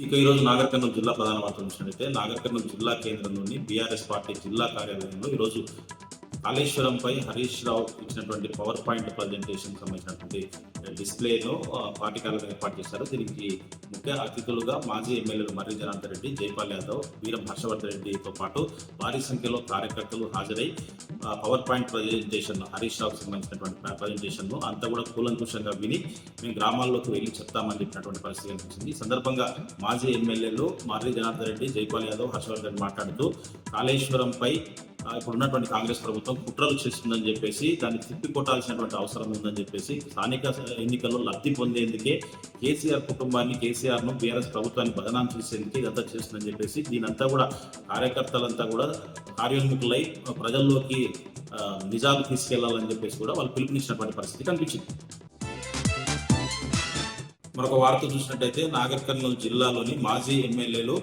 ఈరోజు నాగర్ కర్నూలు జిల్లా ప్రధాన వార్తలు చూసినట్లయితే నాగర్ కర్నూలు జిల్లా కేంద్రంలోని బీఆర్ఎస్ పార్టీ జిల్లా కార్యాలయంలో ఈరోజు కాళేశ్వరంపై హరీష్ రావు ఇచ్చినటువంటి పవర్ పాయింట్ ప్రజెంటేషన్ సంబంధించినటువంటి డిస్ప్లేను పార్టీ కార్యాలయం ఏర్పాటు చేశారు. దీనికి ముఖ్య అతిథులుగా మాజీ ఎమ్మెల్యేలు మర్రి జనార్దన్ రెడ్డి, జైపాల్ యాదవ్, వీరం హర్షవర్ధన్ రెడ్డితో పాటు భారీ సంఖ్యలో కార్యకర్తలు హాజరై పవర్ పాయింట్ ప్రజెంటేషన్ హరీష్ రావుకు సంబంధించినటువంటి ప్రజెంటేషన్ను అంతా కూడా కూలంకుషంగా విని మేము గ్రామాల్లోకి వెళ్ళి చెప్తామని చెప్పినటువంటి పరిస్థితి కనిపించింది. ఈ సందర్భంగా మాజీ ఎమ్మెల్యేలు మర్రి జనార్దన్ రెడ్డి, జైపాల్ యాదవ్, హర్షవర్ధన్ మాట్లాడుతూ కాళేశ్వరంపై ఇప్పుడు ఉన్నటువంటి కాంగ్రెస్ ప్రభుత్వం కుట్రలు చేస్తుందని చెప్పేసి దాన్ని తిప్పికొట్టాల్సినటువంటి అవసరం ఉందని చెప్పేసి స్థానిక ఎన్నికల్లో లబ్ధి పొందేందుకే కేసీఆర్ కుటుంబాన్ని, కేసీఆర్ను, బీఆర్ఎస్ ప్రభుత్వాన్ని బదనాం చేసేందుకే ఇదంతా చేస్తుందని చెప్పేసి దీనంతా కూడా కార్యకర్తలంతా కూడా కార్యోన్ముఖులై ప్రజల్లోకి నిజాలు తీసుకెళ్లాలని చెప్పేసి కూడా వాళ్ళు పిలుపునిచ్చినటువంటి పరిస్థితి కనిపించింది. మరొక వార్త చూసినట్టయితే నాగర్ కర్నూలు జిల్లాలోని మాజీ ఎమ్మెల్యేలు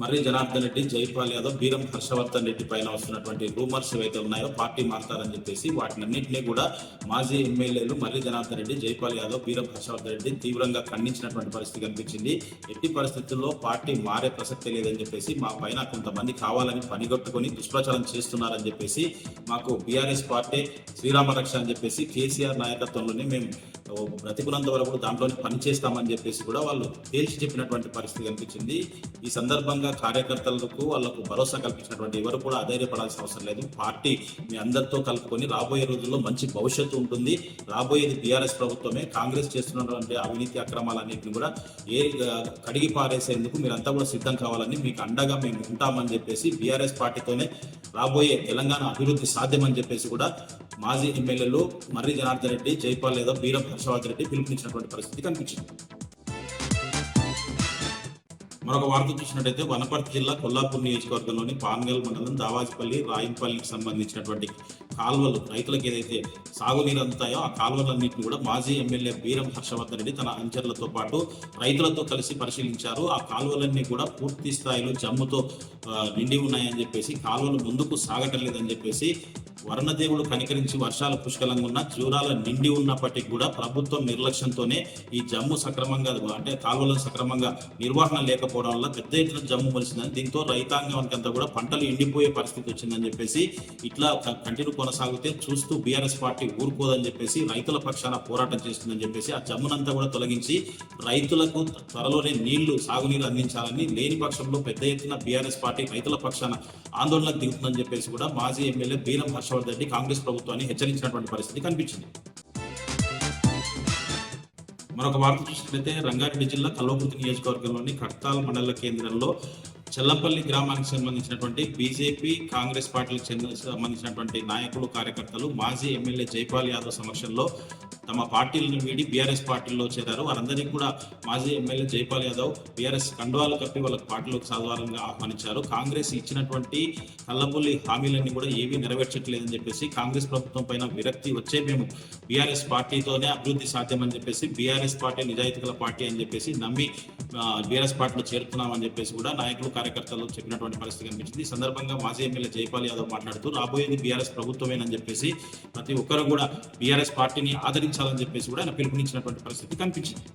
మర్రి జనార్దన్ రెడ్డి, జైపాల్ యాదవ్, వీరం హర్షవర్ధన్ రెడ్డి పైన వస్తున్నటువంటి రూమర్స్ ఏవైతే ఉన్నాయో పార్టీ మారుతారని చెప్పేసి వాటినన్నింటినీ కూడా మాజీ ఎమ్మెల్యేలు మర్రి జనార్దన్ రెడ్డి, జైపాల్ యాదవ్, వీరం హర్షవర్ధన్ రెడ్డి తీవ్రంగా ఖండించినటువంటి పరిస్థితి కనిపించింది. ఎట్టి పరిస్థితుల్లో పార్టీ మారే ప్రసక్తి లేదని చెప్పేసి మా పైన కొంతమంది కావాలని పనిగొట్టుకొని దుష్ప్రచారం చేస్తున్నారని చెప్పేసి మాకు బీఆర్ఎస్ పార్టీ శ్రీరామ రక్ష అని చెప్పేసి కేసీఆర్ నాయకత్వంలోనే మేము బ్రతికున్నంత వరకు దాంట్లోనే పనిచేస్తామని చెప్పేసి కూడా వాళ్ళు తేల్చి చెప్పినటువంటి పరిస్థితి కనిపించింది. ఈ సందర్భంగా కార్యకర్తలకు వాళ్ళకు భరోసా కల్పించినటువంటి ఎవరు కూడా అధైర్యపడాల్సిన అవసరం లేదు. పార్టీ మీ అందరితో కలుపుకొని రాబోయే రోజుల్లో మంచి భవిష్యత్తు ఉంటుంది. రాబోయేది బీఆర్ఎస్ ప్రభుత్వమే. కాంగ్రెస్ చేస్తున్నటువంటి అవినీతి అక్రమాలన్నింటినీ కూడా కడిగి పారేసేందుకు మీరంతా కూడా సిద్ధం కావాలని మీకు అండగా మేము ఉంటామని చెప్పేసి బీఆర్ఎస్ పార్టీతోనే రాబోయే తెలంగాణ అభివృద్ధి సాధ్యమని చెప్పేసి కూడా మాజీ ఎమ్మెల్యేలు మర్రి జనార్దన్ రెడ్డి, జైపాల్ యాదవ్, వీరం హర్షవర్ధన్ రెడ్డి పిలుపునిచ్చినటువంటి పరిస్థితి కనిపించింది. మరొక వార్త చూసినట్టయితే వనపర్తి జిల్లా కొల్లాపూర్ నియోజకవర్గంలోని పాన్గల్ మండలం దావాజిపల్లి, రాయంపల్లికి సంబంధించినటువంటి కాలువలు రైతులకు ఏదైతే సాగునీరు అందుతాయో ఆ కాలువలన్నింటినీ కూడా మాజీ ఎమ్మెల్యే వీరం హర్షవర్ధన్ రెడ్డి తన అనుచరులతో పాటు రైతులతో కలిసి పరిశీలించారు. ఆ కాలువలన్నీ కూడా పూర్తి స్థాయిలో జమ్ముతో నిండి ఉన్నాయని చెప్పేసి, కాలువలు ముందుకు సాగటం లేదని చెప్పేసి, వరుణదేవుడు కనికరించి వర్షాలు పుష్కలంగా ఉన్న జూరాల నిండి ఉన్నప్పటికీ కూడా ప్రభుత్వం నిర్లక్ష్యంతోనే ఈ జమ్ము సక్రమంగా అంటే కాలువలను సక్రమంగా నిర్వహణ లేకపోవడం వల్ల పెద్ద ఎత్తున జమ్ము మొలిసిందని, దీంతో రైతాంగానికి అంతా కూడా పంటలు ఎండిపోయే పరిస్థితి వచ్చిందని చెప్పేసి, ఇట్లా కంటిన్యూ కొనసాగితే చూస్తూ బీఆర్ఎస్ పార్టీ ఊరుకోదని చెప్పేసి రైతుల పక్షాన పోరాటం చేస్తుందని చెప్పేసి ఆ జమ్మునంతా కూడా తొలగించి రైతులకు త్వరలోనే సాగునీరు అందించాలని, లేని పక్షంలో పెద్ద ఎత్తున బీఆర్ఎస్ పార్టీ రైతుల పక్షాన ఆందోళనకు దిగుతుందని చెప్పేసి కూడా మాజీ ఎమ్మెల్యే వీరం హర్షవర్ధన్ రెడ్డి కాంగ్రెస్ ప్రభుత్వాన్ని హెచ్చరించినటువంటి పరిస్థితి కనిపించింది. మరొక వార్త చూసినట్లయితే రంగారెడ్డి జిల్లా కల్వకుర్తి నియోజకవర్గంలోని కట్టాల్ మండల కేంద్రంలో చెల్లంపల్లి గ్రామానికి సంబంధించినటువంటి బీజేపీ, కాంగ్రెస్ పార్టీలకు సంబంధించినటువంటి నాయకులు, కార్యకర్తలు మాజీ ఎమ్మెల్యే జైపాల్ యాదవ్ సమక్షంలో తమ పార్టీలను వీడి బీఆర్ఎస్ పార్టీలో చేరారు. వారందరికీ కూడా మాజీ ఎమ్మెల్యే జైపాల్ యాదవ్ బీఆర్ఎస్ కండువాలు కప్పి వాళ్ళకి పార్టీలోకి సాధారణంగా ఆహ్వానించారు. కాంగ్రెస్ ఇచ్చినటువంటి కల్లబుల్లి హామీలన్నీ కూడా ఏవీ నెరవేర్చట్లేదని చెప్పేసి, కాంగ్రెస్ ప్రభుత్వం పైన విరక్తి వచ్చే మేము బీఆర్ఎస్ పార్టీతోనే అభివృద్ధి సాధ్యమని చెప్పేసి, బీఆర్ఎస్ పార్టీ నిజాయితీగల పార్టీ అని చెప్పేసి నమ్మి బీఆర్ఎస్ పార్టీలో చేరుతున్నామని చెప్పేసి కూడా నాయకులు, కార్యకర్తలు చెప్పినటువంటి పరిస్థితి కనిపించింది. ఈ సందర్భంగా మాజీ ఎమ్మెల్యే జైపాల్ యాదవ్ మాట్లాడుతూ రాబోయేది బీఆర్ఎస్ ప్రభుత్వమేనని చెప్పేసి ప్రతి ఒక్కరు కూడా బీఆర్ఎస్ పార్టీని ఆదరించాలని చెప్పేసి కూడా ఆయన పిలుపునిచ్చినటువంటి పరిస్థితి కనిపించింది.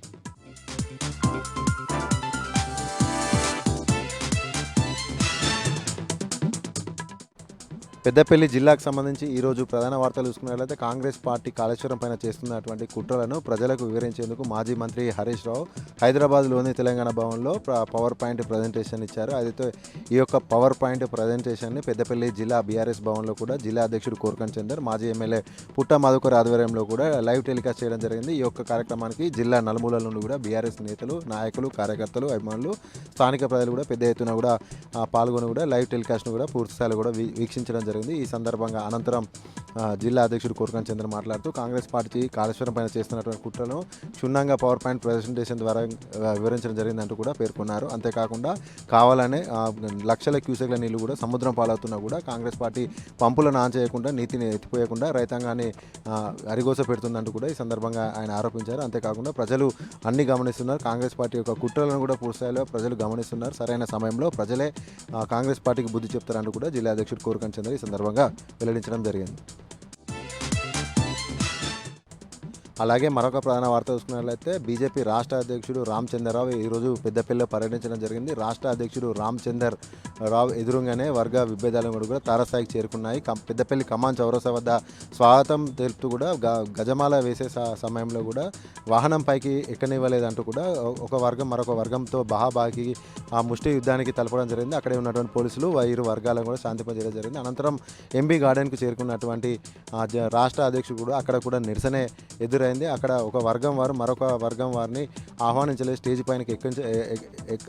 పెద్దపల్లి జిల్లాకు సంబంధించి ఈరోజు ప్రధాన వార్తలు చూసుకున్నట్లయితే కాంగ్రెస్ పార్టీ కాళేశ్వరం పైన చేస్తున్నటువంటి కుట్రలను ప్రజలకు వివరించేందుకు మాజీ మంత్రి హరీష్ రావు హైదరాబాద్లోని తెలంగాణ భవన్లో పవర్ పాయింట్ ప్రజెంటేషన్ ఇచ్చారు. అయితే ఈ యొక్క పవర్ పాయింట్ ప్రజెంటేషన్ని పెద్దపల్లి జిల్లా బీఆర్ఎస్ భవన్లో కూడా జిల్లా అధ్యక్షుడు కోరకన్ చందర్, మాజీ ఎమ్మెల్యే పుట్ట మధుకర్ ఆధ్వర్యంలో కూడా లైవ్ టెలికాస్ట్ చేయడం జరిగింది. ఈ యొక్క కార్యక్రమానికి జిల్లా నలుమూలల నుండి కూడా బీఆర్ఎస్ నేతలు, నాయకులు, కార్యకర్తలు, అభిమానులు, స్థానిక ప్రజలు కూడా పెద్ద ఎత్తున కూడా పాల్గొని కూడా లైవ్ టెలికాస్ట్ను కూడా పూర్తిస్థాయిలో కూడా వీక్షించడం జరిగింది. ఈ సందర్భంగా అనంతరం జిల్లా అధ్యక్షుడు కోరకన్ చంద్ర మాట్లాడుతూ కాంగ్రెస్ పార్టీ కాళేశ్వరం పైన చేస్తున్నటువంటి కుట్రలను క్షుణ్ణంగా పవర్ పాయింట్ ప్రజెంటేషన్ ద్వారా వివరించడం జరిగిందంటూ కూడా పేర్కొన్నారు. అంతేకాకుండా కావాలనే లక్షల క్యూసెక్ల నీళ్లు కూడా సముద్రం పాలవుతున్నా కూడా కాంగ్రెస్ పార్టీ పంపులను ఆన్ చేయకుండా, నీతిని ఎత్తిపోయకుండా రైతాంగాన్ని అరిగోస పెడుతుందంటూ కూడా ఈ సందర్భంగా ఆయన ఆరోపించారు. అంతేకాకుండా ప్రజలు అన్ని గమనిస్తున్నారు, కాంగ్రెస్ పార్టీ యొక్క కుట్రలను కూడా పూర్తిస్థాయిలో ప్రజలు గమనిస్తున్నారు, సరైన సమయంలో ప్రజలే కాంగ్రెస్ పార్టీకి బుద్ధి చెప్తారంటూ కూడా జిల్లా అధ్యక్షుడు కోరకన్ చంద్ర ఈ సందర్భంగా వెల్లడించడం జరిగింది. అలాగే మరొక ప్రధాన వార్త చూసుకున్నట్లయితే బీజేపీ రాష్ట్ర అధ్యక్షుడు రామచంద్రరావు ఈరోజు పెద్దపల్లిలో పర్యటించడం జరిగింది. రాష్ట్ర అధ్యక్షుడు రామచందర్ రావు ఎదురుగానే వర్గ విభేదాలు కూడా తారస్థాయికి చేరుకున్నాయి. పెద్దపల్లి కమాన్ చౌరసా వద్ద స్వాగతం తెలుపుతూ కూడా గజమాల వేసే సమయంలో కూడా వాహనం పైకి ఎక్కనివ్వలేదంటూ కూడా ఒక వర్గం మరొక వర్గంతో బహాబాకి ఆ ముష్టి యుద్ధానికి తలపడం జరిగింది. అక్కడే ఉన్నటువంటి పోలీసులు ఇరు వర్గాలను కూడా శాంతింపజేయడం జరిగింది. అనంతరం ఎంబీ గార్డెన్కు చేరుకున్నటువంటి రాష్ట్ర అధ్యక్షుడు కూడా అక్కడ కూడా నిరసనే ఎదురైంది. అక్కడ ఒక వర్గం వారు మరొక వర్గం వారిని ఆహ్వానించలేదు, స్టేజ్ పైనకి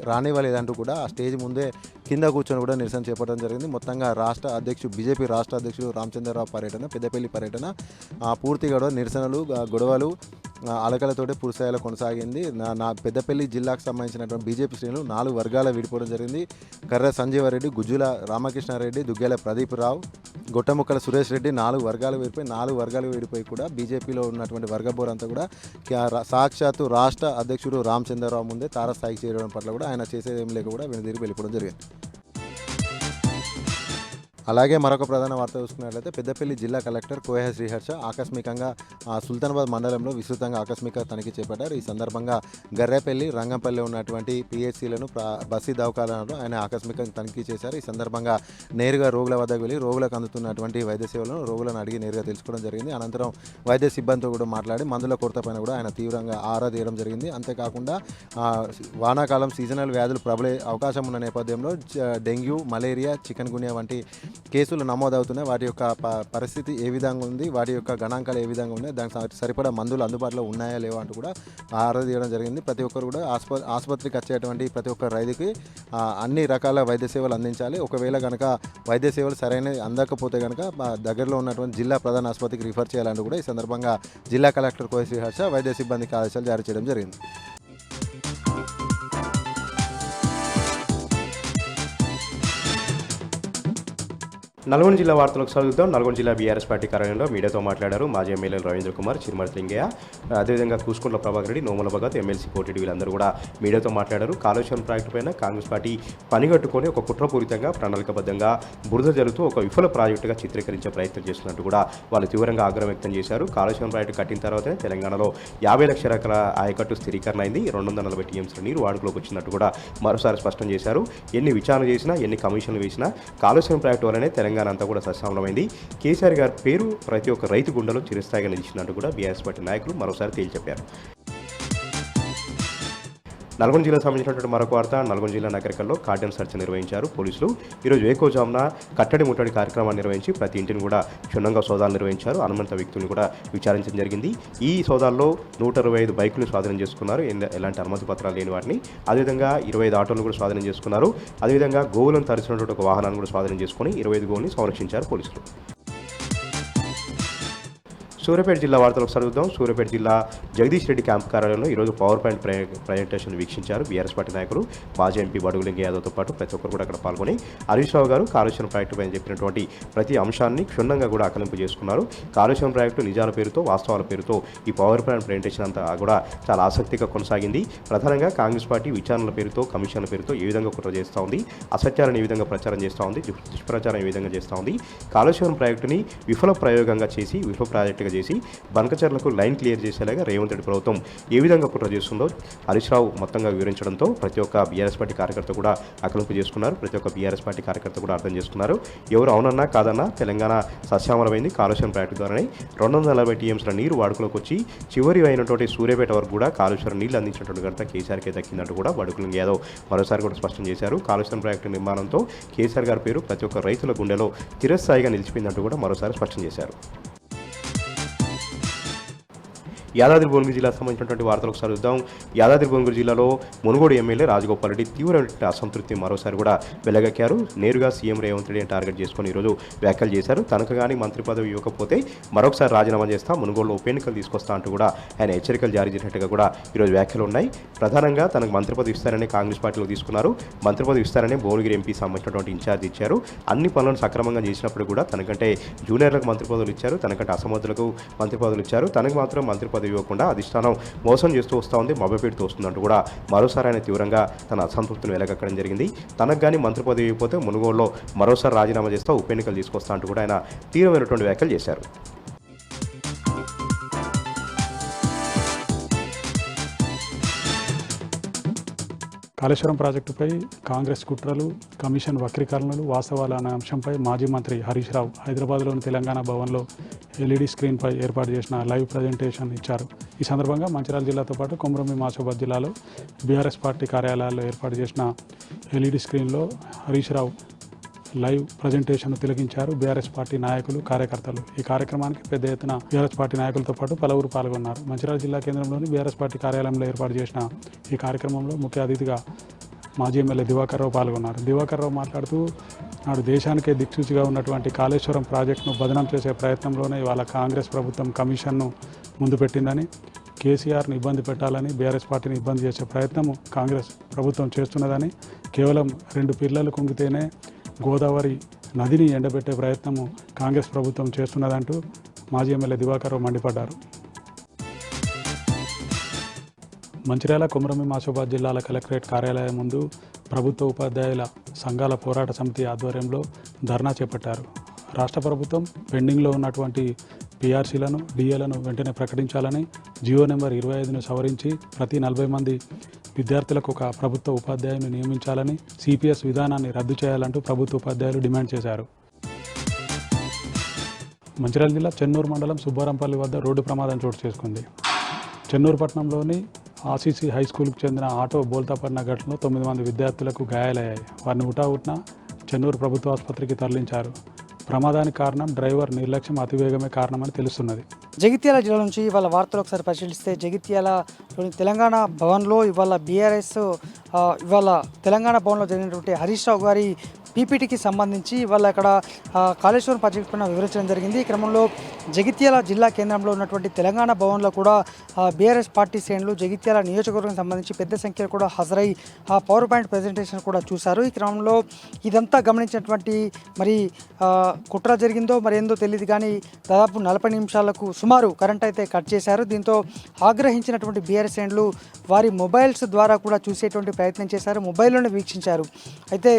రానివ్వలేదంటూ కూడా ఆ స్టేజ్ ముందే కింద కూర్చొని కూడా నిరసన చేపట్టడం జరిగింది. మొత్తంగా బీజేపీ రాష్ట్ర అధ్యక్షుడు రామచంద్రరావు పర్యటన, పెద్దపల్లి పర్యటన పూర్తిగా కూడా నిరసనలు గొడవలు అలకలతోటి పూర్తిస్థాయిలో కొనసాగింది. నా పెద్దపల్లి జిల్లాకు సంబంధించినటువంటి బీజేపీ శ్రేణులు 4 వర్గాల విడిపోవడం జరిగింది. కర్ర సంజీవరెడ్డి, గుజ్జుల రామకృష్ణారెడ్డి, దుగ్గెల ప్రదీప్ రావు, గొట్టముక్కల సురేష్ రెడ్డి 4 వర్గాలు విడిపోయి కూడా బీజేపీలో ఉన్నటువంటి వర్గబోర్ అంతా కూడా సాక్షాత్తు రాష్ట్ర అధ్యక్షుడు రామచంద్రరావు ముందే తారస్థాయికి చేరడం పట్ల కూడా ఆయన చేసేదేం లేక కూడా వెనుదిరిగి వెళ్ళిపోవడం జరిగింది. అలాగే మరొక ప్రధాన వార్త చూసుకున్నట్లయితే పెద్దపల్లి జిల్లా కలెక్టర్ కోయ శ్రీహర్ష ఆకస్మికంగా సుల్తానాబాద్ మండలంలో విస్తృతంగా ఆకస్మిక తనిఖీ చేపట్టారు. ఈ సందర్భంగా గర్రేపల్లి, రంగంపల్లి ఉన్నటువంటి పిహెచ్సిలను బస్సీ దవాఖానాలో ఆయన ఆకస్మికంగా తనిఖీ చేశారు. ఈ సందర్భంగా నేరుగా రోగుల వద్దకు వెళ్ళి రోగులకు అందుతున్నటువంటి వైద్య సేవలను రోగులను అడిగి నేరుగా తెలుసుకోవడం జరిగింది. అనంతరం వైద్య సిబ్బందితో కూడా మాట్లాడి మందుల కొరత పైన కూడా ఆయన తీవ్రంగా ఆరా తీయడం జరిగింది. అంతేకాకుండా వానాకాలం సీజనల్ వ్యాధులు ప్రబలే అవకాశం ఉన్న నేపథ్యంలో డెంగ్యూ, మలేరియా, చికెన్ గున్యా వంటి కేసులు నమోదవుతున్నాయి. వాటి యొక్క పరిస్థితి ఏ విధంగా ఉంది, వాటి యొక్క గణాంకాలు ఏ విధంగా ఉన్నాయి, దానికి సరిపడా మందులు అందుబాటులో ఉన్నాయా లేవా అంటూ కూడా ఆరా తీయడం జరిగింది. ప్రతి ఒక్కరు కూడా ఆసుపత్రికి వచ్చేటువంటి ప్రతి ఒక్క రైతుకి అన్ని రకాల వైద్య సేవలు అందించాలి. ఒకవేళ కనుక వైద్య సేవలు సరైన అందకపోతే కనుక దగ్గరలో ఉన్నటువంటి జిల్లా ప్రధాన ఆసుపత్రికి రిఫర్ చేయాలంటూ కూడా ఈ సందర్భంగా జిల్లా కలెక్టర్ కోయ శ్రీహర్ష వైద్య సిబ్బందికి ఆదేశాలు జారీ చేయడం జరిగింది. నల్గొండ జిల్లా వార్తలకు చదువుతాం. నల్గొండ జిల్లా బీఆర్ఎస్ పార్టీ కార్యాలయంలో మీడియాతో మాట్లాడారు మాజీ ఎమ్మెల్యేలు రవీంద్ర కుమార్, చిరుమర్తి లింగయ్య, అదేవిధంగా కూసుకుంట్ల ప్రభాకర్ రెడ్డి, నోముల భగత్, ఎమ్మెల్సీ కోటిరెడ్డి వీళ్ళందరూ కూడా మీడియాతో మాట్లాడారు. కాళేశ్వరం ప్రాజెక్టు పైన కాంగ్రెస్ పార్టీ పనిగట్టుకొని ఒక కుట్రపూరితంగా ప్రణాళికబద్ధంగా బురద జరుగుతూ ఒక విఫల ప్రాజెక్టుగా చిత్రీకరించే ప్రయత్నం చేస్తున్నట్టు కూడా వాళ్ళు తీవ్రంగా ఆగ్రహం వ్యక్తం చేశారు. కాళేశ్వరం ప్రాజెక్టు కట్టిన తర్వాతనే తెలంగాణలో 50 లక్షల ఎకరాల ఆయకట్టు స్థిరీకరణ అయింది. 240 టీఎంసీల నీరు వాడుకలోకి వచ్చినట్టు కూడా మరోసారి స్పష్టం చేశారు. ఎన్ని విచారణ చేసినా, ఎన్ని కమిషన్లు వేసినా కాళేశ్వరం ప్రాజెక్టు వల్లనే తెలంగాణ అంతా కూడా సస్యశ్యామలమైంది. కేసీఆర్ గారి పేరు ప్రతి ఒక్క రైతు గుండెలో చిరస్థాయిగా నిలిచినట్టు కూడా బీఆర్ఎస్ పార్టీ నాయకులు మరోసారి తేల్చెప్పారు. నల్గొండ జిల్లాకు సంబంధించినటువంటి మరొక వార్త. నల్గొండ జిల్లా నగరికల్లో కార్డన్ సెర్చ్ నిర్వహించారు పోలీసులు. ఈరోజు వేకోజామున కట్టడి ముట్టడి కార్యక్రమాన్ని నిర్వహించి ప్రతి ఇంటిని కూడా క్షుణ్ణంగా సోదాలు నిర్వహించారు. అనుమతి వ్యక్తులను కూడా విచారించడం జరిగింది. ఈ సోదాల్లో 125 బైకులు స్వాధీనం చేసుకున్నారు, ఎలాంటి అనుమతి పత్రాలు లేని వాటిని. అదేవిధంగా 25 ఆటోలను కూడా స్వాధీనం చేసుకున్నారు. అదేవిధంగా గోవులను తరచినటువంటి ఒక వాహనాన్ని కూడా స్వాధీనం చేసుకుని 25 గోవుల్ని సంరక్షించారు పోలీసులు. సూర్యాపేట జిల్లా వార్తలకు చదువుతాం. సూర్యాపేట జిల్లా జగదీష్ రెడ్డి క్యాంప్ కార్యాలయంలో ఈరోజు పవర్ పాయింట్ ప్రజెంటేషన్ వీక్షించారు బీఆర్ఎస్ పార్టీ నాయకులు. మాజీ ఎంపీ బడుగు లింగయ్య యాదవ్తో పాటు ప్రతి ఒక్కరు కూడా అక్కడ పాల్గొని హరీష్ రావు గారు కాళేశ్వరం ప్రాజెక్టు పైన చెప్పినటువంటి ప్రతి అంశాన్ని క్షుణ్ణంగా కూడా ఆకలింపు చేసుకున్నారు. కాళేశ్వరం ప్రాజెక్టు నిజాల పేరుతో, వాస్తవాల పేరుతో ఈ పవర్ పాయింట్ ప్రజెంటేషన్ అంతా కూడా చాలా ఆసక్తిగా కొనసాగింది. ప్రధానంగా కాంగ్రెస్ పార్టీ విచారణల పేరుతో, కమిషన్ల పేరుతో ఏ విధంగా కుట్ర చేస్తూ ఉంది, అసత్యాలను ఏ విధంగా ప్రచారం చేస్తూ ఉంది, దుష్ప్రచారం ఏ విధంగా చేస్తూ ఉంది, కాళేశ్వరం ప్రాజెక్టుని విఫల ప్రయోగంగా చేసి, విఫల ప్రాజెక్టుగా చేసి బంకచర్లకు లైన్ క్లియర్ చేసేలాగా రేవంత్ రెడ్డి ప్రభుత్వం ఏ విధంగా కుట్ర చేస్తుందో హరీష్ రావు మొత్తంగా వివరించడంతో ప్రతి ఒక్క బీఆర్ఎస్ పార్టీ కార్యకర్త కూడా ఆకలింపు చేసుకున్నారు. ప్రతి ఒక్క బీఆర్ఎస్ పార్టీ కార్యకర్త కూడా అర్థం చేసుకున్నారు. ఎవరు అవునన్నా కాదన్నా తెలంగాణ సస్యామలమైంది కాళేశ్వరం ప్రాజెక్టు ద్వారానే. 240 టీఎంసీల నీరు వాడుకలోకి వచ్చి చివరి అయినటువంటి సూర్యాపేట వరకు కూడా కాళేశ్వరం నీళ్లు అందించినటువంటి ఘనత కేసీఆర్కే దక్కిందంటూ కూడా బడుగు లింగయ్య యాదవ్ మరోసారి కూడా స్పష్టం చేశారు. కాళేశ్వరం ప్రాజెక్టు నిర్మాణంతో కేసీఆర్ గారి పేరు ప్రతి ఒక్క రైతుల గుండెలో చిరస్థాయిగా నిలిచిపోయిందంటూ కూడా మరోసారి స్పష్టం చేశారు. యాదాద్రి భువనగిరి జిల్లాకు సంబంధించినటువంటి వార్తలకు చదువుదాం. యాదాద్రి భువనగిరి జిల్లాలో మునుగోడు ఎమ్మెల్యే రాజగోపాల్ రెడ్డి తీవ్రమైన అసంతృప్తి మరోసారి కూడా వెలగక్కారు. నేరుగా సీఎం రేవంత్ రెడ్డిని టార్గెట్ చేసుకుని ఈరోజు వ్యాఖ్యలు చేశారు. తనకు కానీ మంత్రి పదవి ఇవ్వకపోతే మరొకసారి రాజీనామా చేస్తా, మునుగోడులో ఉప ఎన్నికలు తీసుకొస్తా అంటూ కూడా ఆయన హెచ్చరికలు జారీ చేసినట్టుగా కూడా ఈరోజు వ్యాఖ్యలు ఉన్నాయి. ప్రధానంగా తనకు మంత్రి పదవి ఇస్తారని కాంగ్రెస్ పార్టీలో తీసుకున్నారు. మంత్రి పదవి ఇస్తారని భువనగిరి ఎంపీ సంబంధించినటువంటి ఇన్ఛార్జ్ ఇచ్చారు. అన్ని పనులను సక్రమంగా చేసినప్పుడు కూడా తనకంటే జూనియర్లకు మంత్రి పదవులు ఇచ్చారు, తనకంటే అసమర్థులకు మంత్రి పదవులు ఇచ్చారు. తనకు మాత్రం మంత్రి పదవి ఇవ్వకుండా అధిష్టానం మోసం చేస్తూ వస్తూ ఉంది, మభ్యపెడుతూ వస్తుందంటూ కూడా మరోసారి ఆయన తీవ్రంగా తన అసంతృప్తిని వెలగక్కడం జరిగింది. తనకు కానీ మంత్రి పదవి ఇవ్వకపోతే మునుగోడులో మరోసారి రాజీనామా చేస్తూ ఉప ఎన్నికలు తీసుకొస్తా అంటూ కూడా ఆయన తీవ్రమైనటువంటి వ్యాఖ్యలు చేశారు. కాళేశ్వరం ప్రాజెక్టుపై కాంగ్రెస్ కుట్రలు, కమిషన్ వక్రీకరణలు, వాస్తవాలు అనే అంశంపై మాజీ మంత్రి హరీష్ రావు హైదరాబాద్లోని తెలంగాణ భవన్లో ఎల్ఈడి స్క్రీన్పై ఏర్పాటు చేసిన లైవ్ ప్రజెంటేషన్ ఇచ్చారు. ఈ సందర్భంగా మంచిర్యాల జిల్లాతో పాటు కొమరంభీం ఆసిఫాబాద్ జిల్లాలో బీఆర్ఎస్ పార్టీ కార్యాలయాల్లో ఏర్పాటు చేసిన ఎల్ఈడి స్క్రీన్లో Harish Rao live presentation తిలకించారు BRS party నాయకులు, కార్యకర్తలు. ఈ కార్యక్రమానికి పెద్ద ఎత్తున బీఆర్ఎస్ పార్టీ నాయకులతో పాటు పలువురు పాల్గొన్నారు. మంచిర్యాల జిల్లా కేంద్రంలోని బీఆర్ఎస్ పార్టీ కార్యాలయంలో ఏర్పాటు చేసిన ఈ కార్యక్రమంలో ముఖ్య అతిథిగా మాజీ ఎమ్మెల్యే దివాకర్ రావు పాల్గొన్నారు. దివాకర్ రావు మాట్లాడుతూ నాడు దేశానికే దిక్సూచిగా ఉన్నటువంటి కాళేశ్వరం ప్రాజెక్టును బదనాం చేసే ప్రయత్నంలోనే ఇవాళ కాంగ్రెస్ ప్రభుత్వం కమిషన్ను ముందు పెట్టిందని, కేసీఆర్ని ఇబ్బంది పెట్టాలని, బీఆర్ఎస్ పార్టీని ఇబ్బంది చేసే ప్రయత్నం కాంగ్రెస్ ప్రభుత్వం చేస్తున్నదని, కేవలం 2 పిల్లలు కుంగితేనే గోదావరి నదిని ఎండబెట్టే ప్రయత్నము కాంగ్రెస్ ప్రభుత్వం చేస్తున్నదంటూ మాజీ ఎమ్మెల్యే దివాకర్ రావు మండిపడ్డారు. మంచిర్యాల, కొమరంభీం ఆసిఫాబాద్ జిల్లాల కలెక్టరేట్ కార్యాలయం ముందు ప్రభుత్వ ఉపాధ్యాయుల సంఘాల పోరాట సమితి ఆధ్వర్యంలో ధర్నా చేపట్టారు. రాష్ట్ర ప్రభుత్వం పెండింగ్లో ఉన్నటువంటి పీఆర్సీలను, డిఏలను వెంటనే ప్రకటించాలని, జియో నెంబర్ 25ను సవరించి ప్రతి 40 మంది విద్యార్థులకు ఒక ప్రభుత్వ ఉపాధ్యాయుని నియమించాలని, సిపిఎస్ విధానాన్ని రద్దు చేయాలంటూ ప్రభుత్వ ఉపాధ్యాయులు డిమాండ్ చేశారు. మంచిర్యాల జిల్లా చెన్నూరు మండలం సుబ్బారంపల్లి వద్ద రోడ్డు ప్రమాదం చోటు చేసుకుంది. చెన్నూరు పట్టణంలోని ఆర్సీసీ హై స్కూల్కు చెందిన ఆటో బోల్తాపడిన ఘటనలో 9 మంది విద్యార్థులకు గాయాలయ్యాయి. వారిని హుటాహుటిన చెన్నూరు ప్రభుత్వ ఆసుపత్రికి తరలించారు. ప్రమాదానికి కారణం డ్రైవర్ నిర్లక్ష్యం, అతివేగమే కారణమని తెలుస్తున్నది. జగిత్యాల జిల్లా నుంచి ఇవాళ వార్తలు ఒకసారి పరిశీలిస్తే, జగిత్యాలలోని తెలంగాణ భవన్లో ఇవాళ బీఆర్ఎస్ ఇవాళ తెలంగాణ భవన్లో జరిగినటువంటి హరీష్ రావు గారి పీపీటీకి సంబంధించి ఇవాళ ఇక్కడ కాళేశ్వరం ప్రాజెక్టు పైన వివరించడం జరిగింది. ఈ క్రమంలో జగిత్యాల జిల్లా కేంద్రంలో ఉన్నటువంటి తెలంగాణ భవన్లో కూడా బీఆర్ఎస్ పార్టీ శ్రేణులు జగిత్యాల నియోజకవర్గం సంబంధించి పెద్ద సంఖ్యలో కూడా హాజరై ఆ పవర్ పాయింట్ ప్రజెంటేషన్ కూడా చూశారు. ఈ క్రమంలో ఇదంతా గమనించినటువంటి మరి కుట్ర జరిగిందో మరి ఏందో తెలియదు కానీ దాదాపు 40 నిమిషాలకు సుమారు కరెంట్ అయితే కట్ చేశారు. దీంతో ఆగ్రహించినటువంటి బీఆర్ఎస్ శ్రేణులు వారి మొబైల్స్ ద్వారా కూడా చూసేటువంటి ప్రయత్నం చేశారు, మొబైల్లోనే వీక్షించారు. అయితే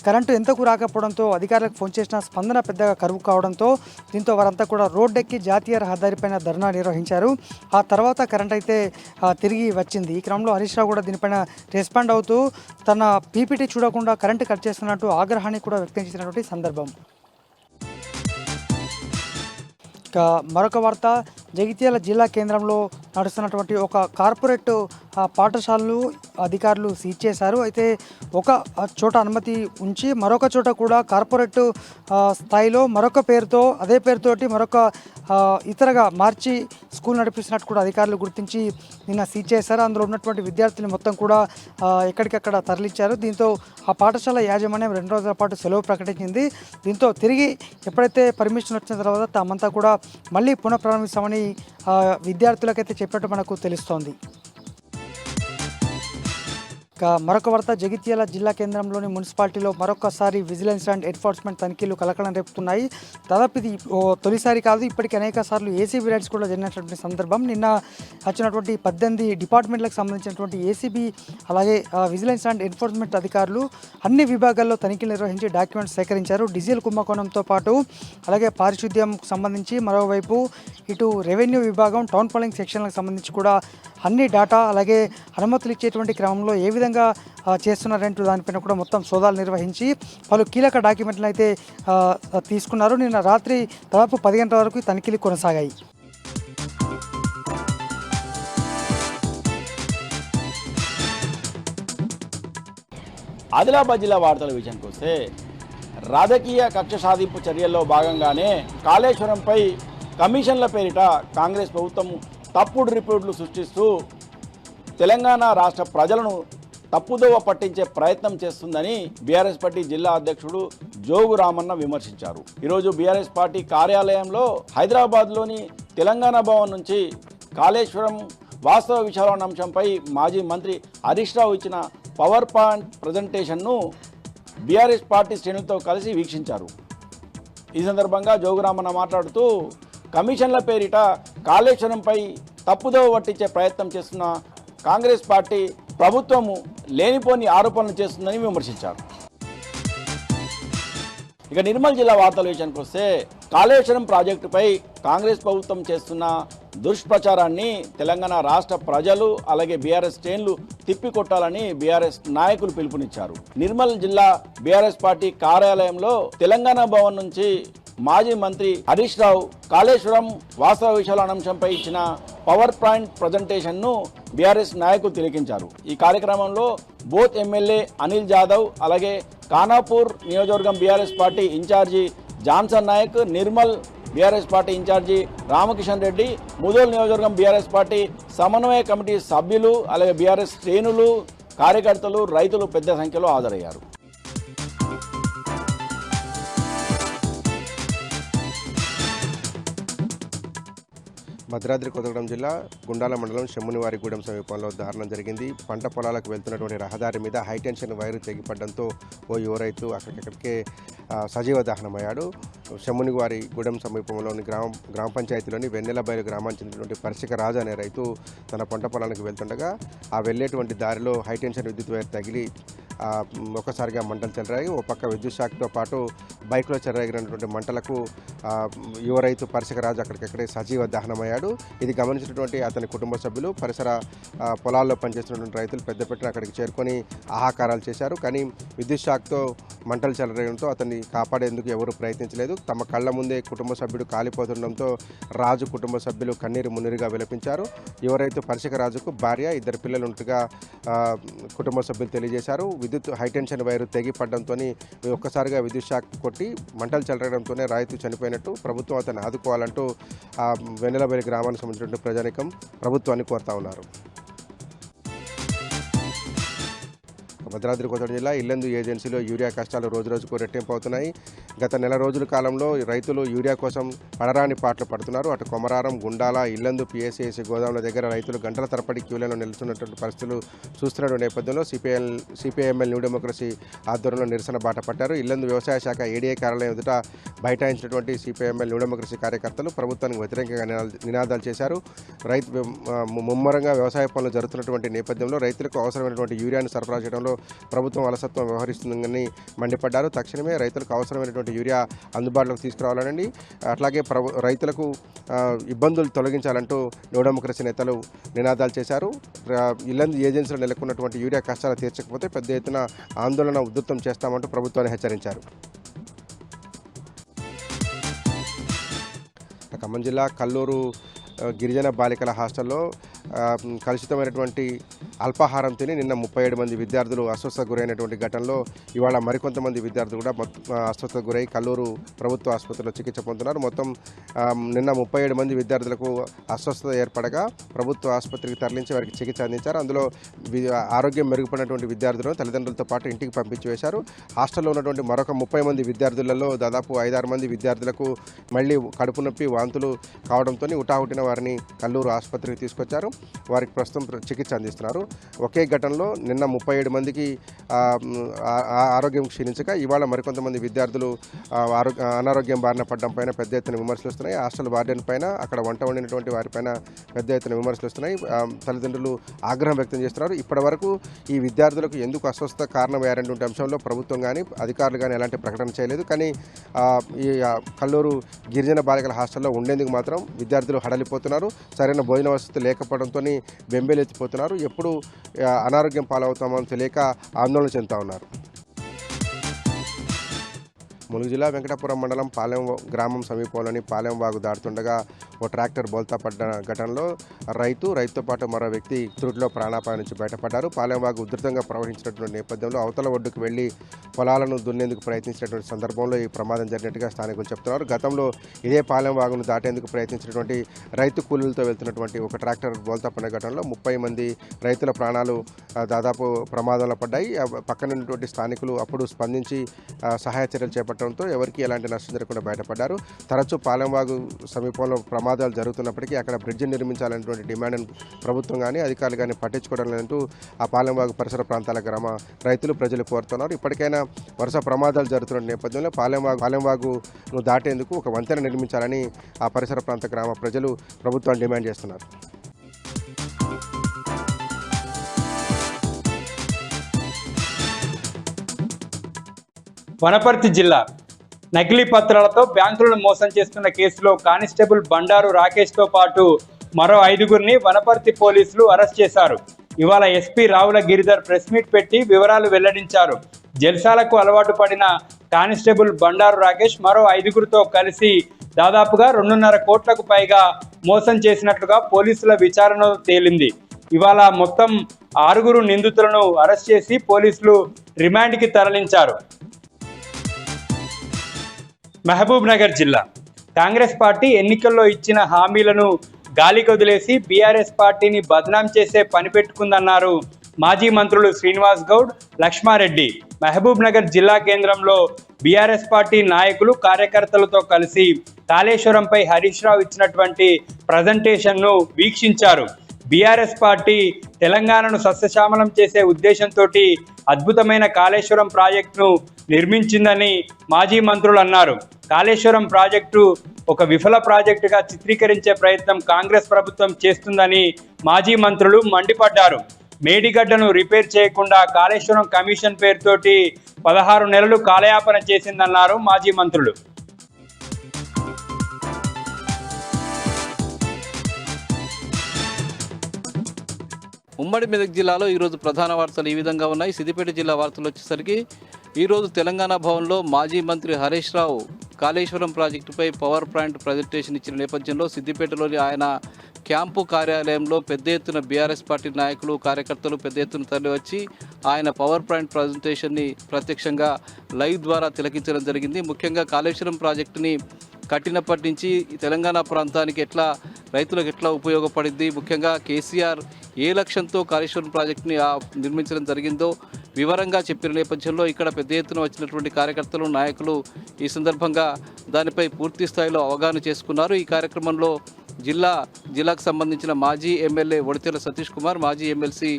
కరెంటు ఎంతకు రాకపోవడంతో అధికారులకు ఫోన్ చేసిన స్పందన పెద్దగా కరువు కావడంతో దీంతో వారంతా కూడా రోడ్డెక్కి జాతీయ రహదారిపైన ధర్నా నిర్వహించారు. ఆ తర్వాత కరెంట్ అయితే తిరిగి వచ్చింది. ఈ క్రమంలో హరీష్ రావు కూడా దీనిపైన రెస్పాండ్ అవుతూ తన పీపీటీ చూడకుండా కరెంటు కట్ చేస్తున్నట్టు ఆగ్రహాన్ని కూడా వ్యక్తం చేసినటువంటి సందర్భం. మరొక వార్త, జగిత్యాల జిల్లా కేంద్రంలో నడుస్తున్నటువంటి ఒక కార్పొరేట్ పాఠశాలను అధికారులు సీజ్ చేశారు. అయితే ఒక చోట అనుమతి ఉంచి మరొక చోట కూడా కార్పొరేట్ స్థాయిలో మరొక పేరుతో అదే పేరుతోటి మరొక ఇతరగా మార్చి స్కూల్ నడిపిస్తున్నట్టు కూడా అధికారులు గుర్తించి నిన్న సీజ్ చేశారు. అందులో ఉన్నటువంటి విద్యార్థులు మొత్తం కూడా ఎక్కడికక్కడ తరలించారు. దీంతో ఆ పాఠశాల యాజమాన్యం 2 రోజుల పాటు సెలవు ప్రకటించింది. దీంతో తిరిగి ఎప్పుడైతే పర్మిషన్ వచ్చిన తర్వాత తామంతా కూడా మళ్ళీ పునఃప్రారంభిస్తామని విద్యార్థులకైతే చెప్పినట్టు మనకు తెలుస్తోంది. మరొక వార్త, జగిత్యాల జిల్లా కేంద్రంలోని మున్సిపాలిటీలో మరొకసారి విజిలెన్స్ అండ్ ఎన్ఫోర్స్మెంట్ తనిఖీలు కలకలం రేపుతున్నాయి. దాదాపు ఇది తొలిసారి కాదు, ఇప్పటికీ అనేక సార్లు ఏసీబీ రైడ్స్ కూడా జరిగినటువంటి సందర్భం. నిన్న వచ్చినటువంటి 18 డిపార్ట్మెంట్లకు సంబంధించినటువంటి ఏసీబీ అలాగే విజిలెన్స్ అండ్ ఎన్ఫోర్స్మెంట్ అధికారులు అన్ని విభాగాల్లో తనిఖీలు నిర్వహించి డాక్యుమెంట్స్ సేకరించారు. డీజిల్ కుంభకోణంతో పాటు అలాగే పారిశుద్ధ్యం సంబంధించి, మరోవైపు ఇటు రెవెన్యూ విభాగం, టౌన్ ప్లానింగ్ సెక్షన్లకు సంబంధించి కూడా అన్ని డేటా అలాగే అనుమతులు ఇచ్చేటువంటి క్రమంలో ఏ విధంగా చేస్తున్నారంటూ దానిపైన కూడా మొత్తం సోదాలు నిర్వహించి పలు కీలక డాక్యుమెంట్లు అయితే తీసుకున్నారు. నిన్న రాత్రి దాదాపు 10 గంటల వరకు తనిఖీలు కొనసాగాయి. ఆదిలాబాద్ జిల్లా వార్తల విషయానికి వస్తే, రాజకీయ కక్ష సాధింపు చర్యల్లో భాగంగానే కాళేశ్వరంపై కమిషన్ల పేరిట కాంగ్రెస్ ప్రభుత్వం తప్పుడు రిపోర్టులు సృష్టిస్తూ తెలంగాణ రాష్ట్ర ప్రజలను తప్పుదోవ పట్టించే ప్రయత్నం చేస్తుందని బీఆర్ఎస్ పార్టీ జిల్లా అధ్యక్షుడు జోగు రామన్న విమర్శించారు. ఈరోజు బీఆర్ఎస్ పార్టీ కార్యాలయంలో హైదరాబాద్లోని తెలంగాణ భవన్ నుంచి కాళేశ్వరం వాస్తవ విచారణ అంశంపై మాజీ మంత్రి హరీష్ రావు ఇచ్చిన పవర్ పాయింట్ ప్రజెంటేషన్ను బీఆర్ఎస్ పార్టీ శ్రేణులతో కలిసి వీక్షించారు. ఈ సందర్భంగా జోగురామన్న మాట్లాడుతూ కమిషన్ల పేరిట కాళేశ్వరంపై తప్పుదోవ పట్టించే ప్రయత్నం చేస్తున్న కాంగ్రెస్ పార్టీ ప్రభుత్వము లేనిపోని ఆరోపణలు చేస్తుందని విమర్శించారు. ఇక నిర్మల్ జిల్లా వార్తల విషయానికి వస్తే కాళేశ్వరం ప్రాజెక్టుపై కాంగ్రెస్ ప్రభుత్వం చేస్తున్న దుష్ప్రచారాన్ని తెలంగాణ రాష్ట్ర ప్రజలు అలాగే బీఆర్ఎస్ శ్రేణులు తిప్పికొట్టాలని బీఆర్ఎస్ నాయకులు పిలుపునిచ్చారు. నిర్మల్ జిల్లా బీఆర్ఎస్ పార్టీ కార్యాలయంలో తెలంగాణ భవన్ నుంచి మాజీ మంత్రి హరీష్ రావు కాళేశ్వరం వాస్తవ విషయాల అంశంపై ఇచ్చిన పవర్ పాయింట్ ప్రజెంటేషన్ను బీఆర్ఎస్ నాయకులు తిలకించారు. ఈ కార్యక్రమంలో బోత్ ఎమ్మెల్యే అనిల్ జాదవ్ అలాగే ఖానాపూర్ నియోజకవర్గం BRS party incharge Johnson Naik, Nirmal BRS party incharge Ramakishan Reddy, Mudhol నియోజకవర్గం బీఆర్ఎస్ పార్టీ సమన్వయ కమిటీ సభ్యులు అలాగే బీఆర్ఎస్ శ్రేణులు, కార్యకర్తలు, రైతులు పెద్ద సంఖ్యలో హాజరయ్యారు. భద్రాద్రి కొత్తగూడెం జిల్లా గుండాల మండలం షమ్మునివారిగూడెం సమీపంలో దారుణం జరిగింది. పంట పొలాలకు వెళ్తున్నటువంటి రహదారి మీద హైటెన్షన్ వైరు తెగిపడడంతో ఓ యువ రైతు అక్కడికక్కడికే సజీవ దహనమయ్యాడు. షమ్మునివారిగూడెం సమీపంలోని గ్రామ పంచాయతీలోని వెన్నెలబైలు గ్రామానికి చెందినటువంటి పరిశిక రాజు అనే రైతు తన పంట పొలానికి వెళ్తుండగా ఆ వెళ్ళేటువంటి దారిలో హైటెన్షన్ విద్యుత్ వైర్ తగిలి ఒక్కసారిగా మంటలు చెలరాయి. ఓ పక్క విద్యుత్ షాక్తో పాటు బైక్లో చెలరేగినటువంటి మంటలకు యువ రైతు పరిశిక రాజు అక్కడికక్కడే సజీవ దహనమయ్యాడు. ఇది గమనించినటువంటి అతని కుటుంబ సభ్యులు, పరిసర పొలాల్లో పనిచేస్తున్నటువంటి రైతులు పెద్దపెట్టిన అక్కడికి చేరుకొని ఆహాకారాలు చేశారు. కానీ విద్యుత్ షాక్తో మంటలు చెలరేయడంతో అతన్ని కాపాడేందుకు ఎవరూ ప్రయత్నించలేదు. తమ కళ్ళ ముందే కుటుంబ సభ్యుడు కాలిపోతుండడంతో రాజు కుటుంబ సభ్యులు కన్నీరు మున్నీరుగా విలపించారు. యువ రైతు పరిశిక రాజుకు భార్య, 2 పిల్లలు ఉన్నట్టుగా కుటుంబ సభ్యులు తెలియజేశారు. విద్యుత్ హైటెన్షన్ వైరు తెగిపడడంతో ఒక్కసారిగా విద్యుత్ షాక్ కొట్టి మంటలు చెలరడంతోనే రైతు చనిపోయినట్టు ప్రభుత్వం అతన్ని ఆదుకోవాలంటూ వెన్నెలబైలు గ్రామానికి సంబంధించిన ప్రజానికం ప్రభుత్వాన్ని కోరుతా ఉన్నారు. భద్రాద్రి కొత్తగూడెం జిల్లా ఇల్లందు ఏజెన్సీలో యూరియా కష్టాలు రోజురోజుకు రెట్టింపు అవుతున్నాయి. గత నెల రోజుల కాలంలో రైతులు యూరియా కోసం పడరాని పాటలు పడుతున్నారు. అటు కొమరారం, గుండాల, ఇల్లందు పిఎస్సిఎస్సి గోదాముల దగ్గర రైతులు గంటల తరబడి క్యూలలో నిలుస్తున్నటువంటి పరిస్థితులు చూస్తున్న నేపథ్యంలో సిపిఐఎంఎల్ న్యూ డెమోక్రసీ ఆధ్వర్యంలో నిరసన బాట పట్టారు. ఇల్లందు వ్యవసాయ శాఖ ఏడీఏ కార్యాలయం ఎదుట బైఠాయించినటువంటి సిపిఐఎంఎల్ న్యూ డెమోక్రసీ కార్యకర్తలు ప్రభుత్వానికి వ్యతిరేకంగా నినాదాలు చేశారు. ముమ్మరంగా వ్యవసాయ పనులు జరుగుతున్నటువంటి నేపథ్యంలో రైతులకు అవసరమైనటువంటి యూరియాను సరఫరా చేయడంలో ప్రభుత్వం అలసత్వం వ్యవహరిస్తుందని మండిపడ్డారు. తక్షణమే రైతులకు అవసరమైనటువంటి యూరియా అందుబాటులోకి తీసుకురావాలని, అట్లాగే రైతులకు ఇబ్బందులు తొలగించాలంటూ న్యూ డెమోక్రసీ నేతలు నినాదాలు చేశారు. ఇల్లందు ఏజెన్సీలో నెలకొన్నటువంటి యూరియా కష్టాలు తీర్చకపోతే పెద్ద ఎత్తున ఆందోళన ఉధృతం చేస్తామంటూ ప్రభుత్వాన్ని హెచ్చరించారు. ఖమ్మం జిల్లా కల్లూరు గిరిజన బాలికల హాస్టల్లో కలుషితమైనటువంటి అల్పాహారం తిని నిన్న 37 మంది విద్యార్థులు అస్వస్థతకు గురైనటువంటి ఘటనలో ఇవాళ మరికొంతమంది విద్యార్థులు కూడా అస్వస్థతకు గురై కల్లూరు ప్రభుత్వ ఆసుపత్రిలో చికిత్స పొందుతున్నారు. మొత్తం నిన్న 37 మంది విద్యార్థులకు అస్వస్థత ఏర్పడగా ప్రభుత్వ ఆసుపత్రికి తరలించి వారికి చికిత్స అందించారు. అందులో ఆరోగ్యం మెరుగుపడినటువంటి విద్యార్థులను తల్లిదండ్రులతో పాటు ఇంటికి పంపించి వేశారు. హాస్టల్లో ఉన్నటువంటి మరొక 30 మంది విద్యార్థులలో దాదాపు 5-6 మంది విద్యార్థులకు మళ్ళీ కడుపు నొప్పి, వాంతులు కావడంతో హుటాహుటిన వారిని కల్లూరు ఆసుపత్రికి తీసుకొచ్చారు. వారికి ప్రస్తుతం చికిత్స అందిస్తున్నారు. ఒకే ఘటనలో నిన్న 37 మందికి ఆరోగ్యం క్షీణించగా ఇవాళ మరికొంతమంది విద్యార్థులు అనారోగ్యం బారిన పడడం పైన పెద్ద ఎత్తున విమర్శలు వస్తున్నాయి. హాస్టల్ వార్డెన్ పైన, అక్కడ వంట వండినటువంటి వారిపైన పెద్ద ఎత్తున విమర్శలు వస్తున్నాయి. తల్లిదండ్రులు ఆగ్రహం వ్యక్తం చేస్తున్నారు. ఇప్పటి వరకు ఈ విద్యార్థులకు ఎందుకు అస్వస్థత కారణమయ్యారనేటువంటి అంశంలో ప్రభుత్వం కానీ అధికారులు కానీ ఎలాంటి ప్రకటన చేయలేదు. కానీ ఈ కల్లూరు గిరిజన బాలికల హాస్టల్లో ఉండేందుకు మాత్రం విద్యార్థులు హడలిపోతున్నారు. సరైన భోజన వసతి లేకపోవడంతో బెంబేలెత్తిపోతున్నారు. ఎప్పుడు అనారోగ్యం పాలవుతామో తెలియక ఆందోళన చెందుతా ఉన్నారు. ములుగు జిల్లా వెంకటాపురం మండలం పాలెం గ్రామం సమీపంలోని పాలెం వాగు దాటుతుండగా ఓ ట్రాక్టర్ బోల్తా పడ్డ ఘటనలో రైతుతో పాటు మరో వ్యక్తి త్రుటిలో ప్రాణాపాయం నుంచి బయటపడ్డారు. పాలెం వాగు ఉధృతంగా ప్రవహించినటువంటి నేపథ్యంలో అవతల ఒడ్డుకు వెళ్లి పొలాలను దున్నేందుకు ప్రయత్నించినటువంటి సందర్భంలో ఈ ప్రమాదం జరిగినట్టుగా స్థానికులు చెప్తున్నారు. గతంలో ఇదే పాలెం వాగును దాటేందుకు ప్రయత్నించినటువంటి రైతు కూలీలతో వెళ్తున్నటువంటి ఒక ట్రాక్టర్ బోల్తా పడిన ఘటనలో 30 మంది రైతుల ప్రాణాలు దాదాపు ప్రమాదంలో పడ్డాయి. పక్కనున్నటువంటి స్థానికులు అప్పుడు స్పందించి సహాయ చర్యలు చేపట్టడంతో ఎవరికి ఎలాంటి నష్టం జరగకుండా బయటపడ్డారు. తరచూ పాలెంవాగు సమీపంలో ప్రమాదాలు జరుగుతున్నప్పటికీ అక్కడ బ్రిడ్జి నిర్మించాలనేటువంటి డిమాండ్ ప్రభుత్వం కానీ అధికారులు కానీ పట్టించుకోవడం లేదంటూ ఆ పాలెంవాగు పరిసర ప్రాంతాల గ్రామ రైతులు, ప్రజలు కోరుతున్నారు. ఇప్పటికైనా వరుస ప్రమాదాలు జరుగుతున్న నేపథ్యంలో పాలెంవాగును దాటేందుకు ఒక వంతెన నిర్మించాలని ఆ పరిసర ప్రాంత గ్రామ ప్రజలు ప్రభుత్వాన్ని డిమాండ్ చేస్తున్నారు. వనపర్తి జిల్లా నకిలీ పత్రాలతో బ్యాంకులను మోసం చేస్తున్న కేసులో కానిస్టేబుల్ బండారు రాకేష్తో పాటు మరో 5గురిని వనపర్తి పోలీసులు అరెస్ట్ చేశారు. ఇవాళ SP Ravula Giridhar press meet పెట్టి వివరాలు వెల్లడించారు. జల్సాలకు అలవాటు పడిన కానిస్టేబుల్ బండారు రాకేష్ మరో 5గురితో కలిసి దాదాపుగా 2.5 కోట్లకు పైగా మోసం చేసినట్లుగా పోలీసుల విచారణలో తేలింది. ఇవాళ మొత్తం 6 నిందితులను అరెస్ట్ చేసి పోలీసులు రిమాండ్కి తరలించారు. మహబూబ్ నగర్ జిల్లా కాంగ్రెస్ పార్టీ ఎన్నికల్లో ఇచ్చిన హామీలను గాలికి వదిలేసి బీఆర్ఎస్ పార్టీని బదనాం చేసే పని పెట్టుకుందన్నారు మాజీ మంత్రులు శ్రీనివాస్ గౌడ్, లక్ష్మారెడ్డి. మహబూబ్ నగర్ జిల్లా కేంద్రంలో బీఆర్ఎస్ పార్టీ నాయకులు, కార్యకర్తలతో కలిసి కాళేశ్వరంపై హరీష్ రావు ఇచ్చినటువంటి ప్రజెంటేషన్ను వీక్షించారు. బీఆర్ఎస్ పార్టీ తెలంగాణను సస్యశ్యామలం చేసే ఉద్దేశంతో అద్భుతమైన కాళేశ్వరం ప్రాజెక్టును నిర్మించిందని మాజీ మంత్రులు అన్నారు. కాళేశ్వరం ప్రాజెక్టు ఒక విఫల ప్రాజెక్టుగా చిత్రీకరించే ప్రయత్నం కాంగ్రెస్ ప్రభుత్వం చేస్తుందని మాజీ మంత్రులు మండిపడ్డారు. మేడిగడ్డను రిపేర్ చేయకుండా కాళేశ్వరం కమిషన్ పేరుతోటి 16 నెలలు కాలయాపన చేసిందన్నారు మాజీ మంత్రులు. ఉమ్మడి మెదక్ జిల్లాలో ఈరోజు ప్రధాన వార్తలు ఈ విధంగా ఉన్నాయి. సిద్దిపేట జిల్లా వార్తలు వచ్చేసరికి ఈరోజు తెలంగాణ భవన్లో మాజీ మంత్రి హరీష్ రావు కాళేశ్వరం ప్రాజెక్టుపై పవర్ పాయింట్ ప్రజెంటేషన్ ఇచ్చిన నేపథ్యంలో సిద్దిపేటలోని ఆయన క్యాంపు కార్యాలయంలో పెద్ద ఎత్తున బీఆర్ఎస్ పార్టీ నాయకులు, కార్యకర్తలు పెద్ద ఎత్తున తరలివచ్చి ఆయన పవర్ పాయింట్ ప్రజెంటేషన్ని ప్రత్యక్షంగా లైవ్ ద్వారా తిలకించడం జరిగింది. ముఖ్యంగా కాళేశ్వరం ప్రాజెక్టుని కట్టినప్పటి నుంచి తెలంగాణ ప్రాంతానికి ఎట్లా, రైతులకు ఎట్లా ఉపయోగపడింది, ముఖ్యంగా కేసీఆర్ ఏ లక్ష్యంతో కాళేశ్వరం ప్రాజెక్టుని నిర్మించడం జరిగిందో వివరంగా చెప్పిన నేపథ్యంలో ఇక్కడ పెద్ద ఎత్తున వచ్చినటువంటి కార్యకర్తలు, నాయకులు ఈ సందర్భంగా దానిపై పూర్తి స్థాయిలో అవగాహన చేసుకున్నారు. ఈ కార్యక్రమంలో జిల్లాకు సంబంధించిన మాజీ ఎమ్మెల్యే ఒడితెల సతీష్ కుమార్, మాజీ ఎమ్మెల్సీ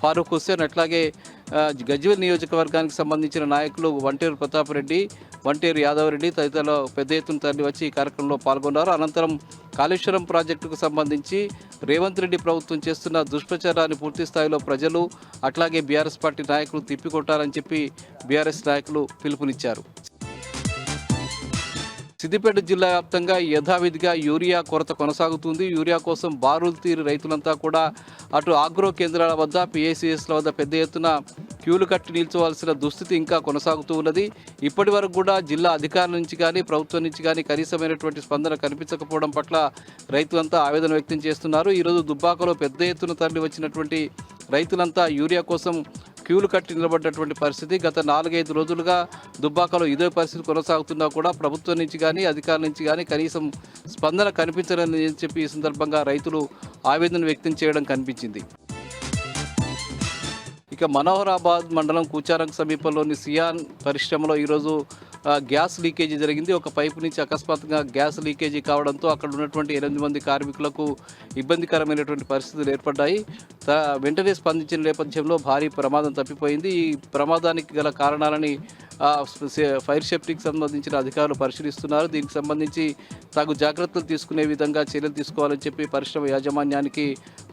ఫారూక్ హుస్సేన్, అట్లాగే గజ్వేల్ నియోజకవర్గానికి సంబంధించిన నాయకులు వంటేరు ప్రతాప్ రెడ్డి, వంటేరు యాదవ్ రెడ్డి తదితరులు పెద్ద ఎత్తున తరలి వచ్చి ఈ కార్యక్రమంలో పాల్గొన్నారు. అనంతరం కాళేశ్వరం ప్రాజెక్టుకు సంబంధించి రేవంత్ రెడ్డి ప్రభుత్వం చేస్తున్న దుష్ప్రచారాన్ని పూర్తి స్థాయిలో ప్రజలు అట్లాగే బీఆర్ఎస్ పార్టీ నాయకులు తిప్పికొట్టాలని చెప్పి బీఆర్ఎస్ నాయకులు పిలుపునిచ్చారు. సిద్దిపేట జిల్లా వ్యాప్తంగా యథావిధిగా యూరియా కొరత కొనసాగుతుంది. యూరియా కోసం బారులు తీరి రైతులంతా కూడా అటు ఆగ్రో కేంద్రాల వద్ద, పిఐసిఎస్ల వద్ద పెద్ద ఎత్తున క్యూలు కట్టి నిల్చోవాల్సిన దుస్థితి ఇంకా కొనసాగుతూ ఉన్నది. ఇప్పటి వరకు కూడా జిల్లా అధికారుల నుంచి కానీ, ప్రభుత్వం నుంచి కానీ కనీసమైనటువంటి స్పందన కనిపించకపోవడం పట్ల రైతులంతా ఆవేదన వ్యక్తం చేస్తున్నారు. ఈరోజు దుబ్బాకలో పెద్ద ఎత్తున తరలి వచ్చినటువంటి రైతులంతా యూరియా కోసం క్యూలు కట్టి నిలబడ్డటువంటి పరిస్థితి. గత 4-5 రోజులుగా దుబ్బాకలో ఇదే పరిస్థితి కొనసాగుతున్నా కూడా ప్రభుత్వం నుంచి కానీ, అధికారుల నుంచి కానీ కనీసం స్పందన కనిపించదని చెప్పి ఈ సందర్భంగా రైతులు ఆవేదన వ్యక్తం చేయడం కనిపించింది. ఇక మనోహరాబాద్ మండలం కూచారం సమీపంలోని సియాన్ పరిశ్రమలో ఈరోజు గ్యాస్ లీకేజీ జరిగింది. ఒక పైపు నుంచి అకస్మాత్తుగా గ్యాస్ లీకేజీ కావడంతో అక్కడ ఉన్నటువంటి 8 మంది కార్మికులకు ఇబ్బందికరమైనటువంటి పరిస్థితులు ఏర్పడ్డాయి. వెంటనే స్పందించిన నేపథ్యంలో భారీ ప్రమాదం తప్పిపోయింది. ఈ ప్రమాదానికి గల కారణాలని ఫైర్ సేఫ్టీకి సంబంధించిన అధికారులు పరిశీలిస్తున్నారు. దీనికి సంబంధించి తగు జాగ్రత్తలు తీసుకునే విధంగా చర్యలు తీసుకోవాలని చెప్పి పరిశ్రమ యాజమాన్యానికి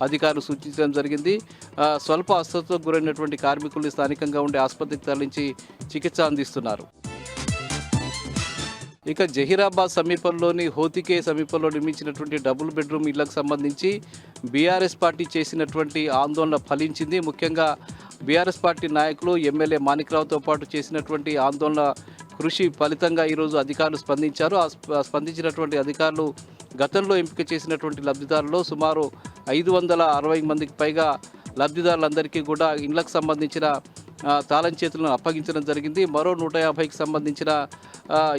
అధికారులు సూచించడం జరిగింది. స్వల్ప అస్వస్థతకు గురైనటువంటి కార్మికుల్ని స్థానికంగా ఉండే ఆసుపత్రికి తరలించి చికిత్స అందిస్తున్నారు. ఇక జహీరాబాద్ సమీపంలోని హోతికే సమీపంలో నిర్మించినటువంటి డబుల్ బెడ్రూమ్ ఇళ్లకు సంబంధించి బీఆర్ఎస్ పార్టీ చేసినటువంటి ఆందోళన ఫలించింది. ముఖ్యంగా బీఆర్ఎస్ పార్టీ నాయకులు, ఎమ్మెల్యే మాణిక్రావుతో పాటు చేసినటువంటి ఆందోళన కృషి ఫలితంగా ఈరోజు అధికారులు స్పందించారు. స్పందించినటువంటి అధికారులు గతంలో ఎంపిక చేసినటువంటి లబ్ధిదారుల్లో సుమారు 560 మందికి పైగా లబ్ధిదారులందరికీ కూడా ఇళ్లకు సంబంధించిన తాళం చేతులను అప్పగించడం జరిగింది. మరో 150కి సంబంధించిన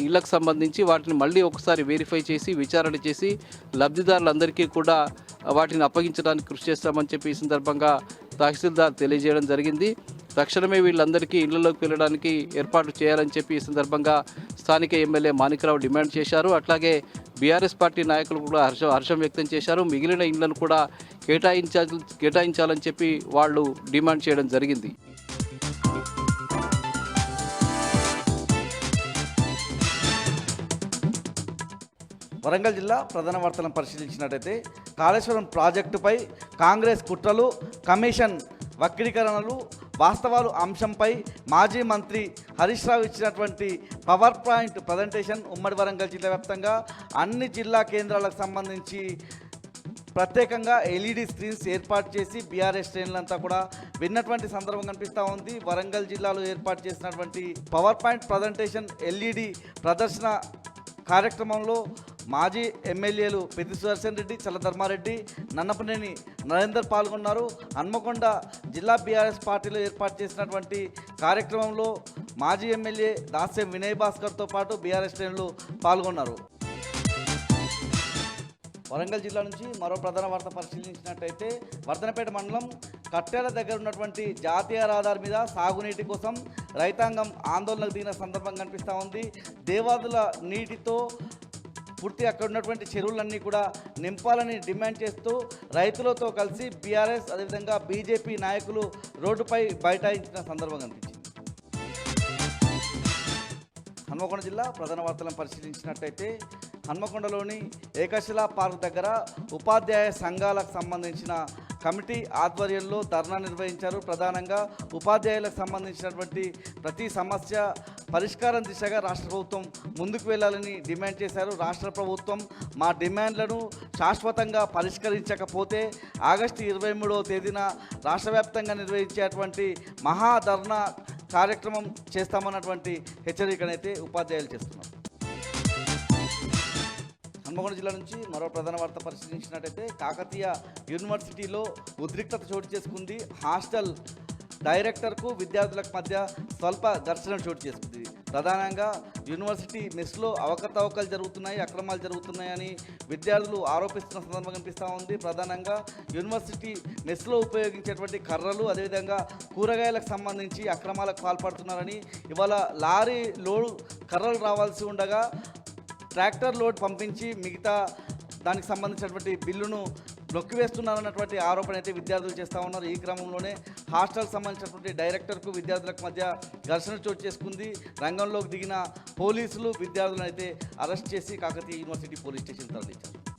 ఇళ్లకు సంబంధించి వాటిని మళ్ళీ ఒకసారి వెరిఫై చేసి, విచారణ చేసి లబ్ధిదారులందరికీ కూడా వాటిని అప్పగించడానికి కృషి చేస్తామని చెప్పి ఈ సందర్భంగా తహసీల్దార్ తెలియజేయడం జరిగింది. తక్షణమే వీళ్ళందరికీ ఇళ్లలోకి వెళ్ళడానికి ఏర్పాటు చేయాలని చెప్పి ఈ సందర్భంగా స్థానిక ఎమ్మెల్యే మాణిక్రావు డిమాండ్ చేశారు. అట్లాగే బీఆర్ఎస్ పార్టీ నాయకులు కూడా హర్షం వ్యక్తం చేశారు. మిగిలిన ఇళ్లను కూడా కేటాయించాలని చెప్పి వాళ్ళు డిమాండ్ చేయడం జరిగింది. వరంగల్ జిల్లా ప్రధాన వార్తలను పరిశీలించినట్టయితే కాళేశ్వరం ప్రాజెక్టుపై కాంగ్రెస్ కుట్రలు, కమిషన్ వక్రీకరణలు వాస్తవాలు అంశంపై మాజీ మంత్రి హరీష్ రావు ఇచ్చినటువంటి పవర్ పాయింట్ ప్రజెంటేషన్ ఉమ్మడి వరంగల్ జిల్లా వ్యాప్తంగా అన్ని జిల్లా కేంద్రాలకు సంబంధించి ప్రత్యేకంగా ఎల్ఈడి స్క్రీన్స్ ఏర్పాటు చేసి బీఆర్ఎస్ శ్రేణులంతా కూడా విన్నటువంటి సందర్భం కనిపిస్తూ ఉంది. వరంగల్ జిల్లాలో ఏర్పాటు చేసినటువంటి పవర్ పాయింట్ ప్రజెంటేషన్ ఎల్ఈడి ప్రదర్శన కార్యక్రమంలో మాజీ ఎమ్మెల్యేలు పెద్ది సుదర్శన్ రెడ్డి, చల్లధర్మారెడ్డి, నన్నపనేని నరేందర్ పాల్గొన్నారు. హన్మకొండ జిల్లా బీఆర్ఎస్ పార్టీలో ఏర్పాటు చేసినటువంటి కార్యక్రమంలో మాజీ ఎమ్మెల్యే దాస్యం వినయ్ భాస్కర్తో పాటు బీఆర్ఎస్ శ్రేణులు పాల్గొన్నారు. వరంగల్ జిల్లా నుంచి మరో ప్రధాన వార్త పరిశీలించినట్టయితే వర్ధనపేట మండలం కట్టెల దగ్గర ఉన్నటువంటి జాతీయ రహదారి మీద సాగునీటి కోసం రైతాంగం ఆందోళనకు దిగిన సందర్భం కనిపిస్తూ ఉంది. దేవాదుల నీటితో పూర్తి అక్కడ ఉన్నటువంటి చెరువులన్నీ కూడా నింపాలని డిమాండ్ చేస్తూ రైతులతో కలిసి బీఆర్ఎస్ అదేవిధంగా బీజేపీ నాయకులు రోడ్డుపై బైఠాయించిన సందర్భం కనిపించింది. హన్మకొండ జిల్లా ప్రధాన వార్తలను పరిశీలించినట్టయితే హన్మకొండలోని ఏకశిలా పార్క్ దగ్గర ఉపాధ్యాయ సంఘాలకు సంబంధించిన కమిటీ ఆధ్వర్యంలో ధర్నా నిర్వహించారు. ప్రధానంగా ఉపాధ్యాయులకు సంబంధించినటువంటి ప్రతి సమస్య పరిష్కారం దిశగా రాష్ట్ర ప్రభుత్వం ముందుకు వెళ్ళాలని డిమాండ్ చేశారు. రాష్ట్ర ప్రభుత్వం మా డిమాండ్లను శాశ్వతంగా పరిష్కరించకపోతే ఆగస్టు 23వ తేదీన రాష్ట్ర వ్యాప్తంగా నిర్వహించేటువంటి మహాధర్నా కార్యక్రమం చేస్తామన్నటువంటి హెచ్చరికనైతే ఉపాధ్యాయులు చేస్తున్నారు. హన్మకొండ జిల్లా నుంచి మరో ప్రధాన వార్త పరిశీలించినట్టయితే కాకతీయ యూనివర్సిటీలో ఉద్రిక్తత చోటు చేసుకుంది. హాస్టల్ డైరెక్టర్కు విద్యార్థులకు మధ్య స్వల్ప ఘర్షణ చోటు చేసుకుంది. ప్రధానంగా యూనివర్సిటీ మెస్లో అవకతవకలు జరుగుతున్నాయి, అక్రమాలు జరుగుతున్నాయని విద్యార్థులు ఆరోపిస్తున్న సందర్భం కనిపిస్తూ ఉంది. ప్రధానంగా యూనివర్సిటీ మెస్లో ఉపయోగించేటువంటి కర్రలు అదేవిధంగా కూరగాయలకు సంబంధించి అక్రమాలకు పాల్పడుతున్నారని, ఇవాళ లారీ లోడ్ కర్రలు రావాల్సి ఉండగా ట్రాక్టర్ లోడ్ పంపించి మిగతా దానికి సంబంధించినటువంటి బిల్లును నొక్కివేస్తున్నారన్నటువంటి ఆరోపణ అయితే విద్యార్థులు చేస్తూ ఉన్నారు. ఈ క్రమంలోనే హాస్టల్కి సంబంధించినటువంటి డైరెక్టర్కు విద్యార్థులకు మధ్య ఘర్షణ చోటు చేసుకుంది. రంగంలోకి దిగిన పోలీసులు విద్యార్థులను అయితే అరెస్ట్ చేసి కాకతీయ యూనివర్సిటీ పోలీస్ స్టేషన్ తరలించారు.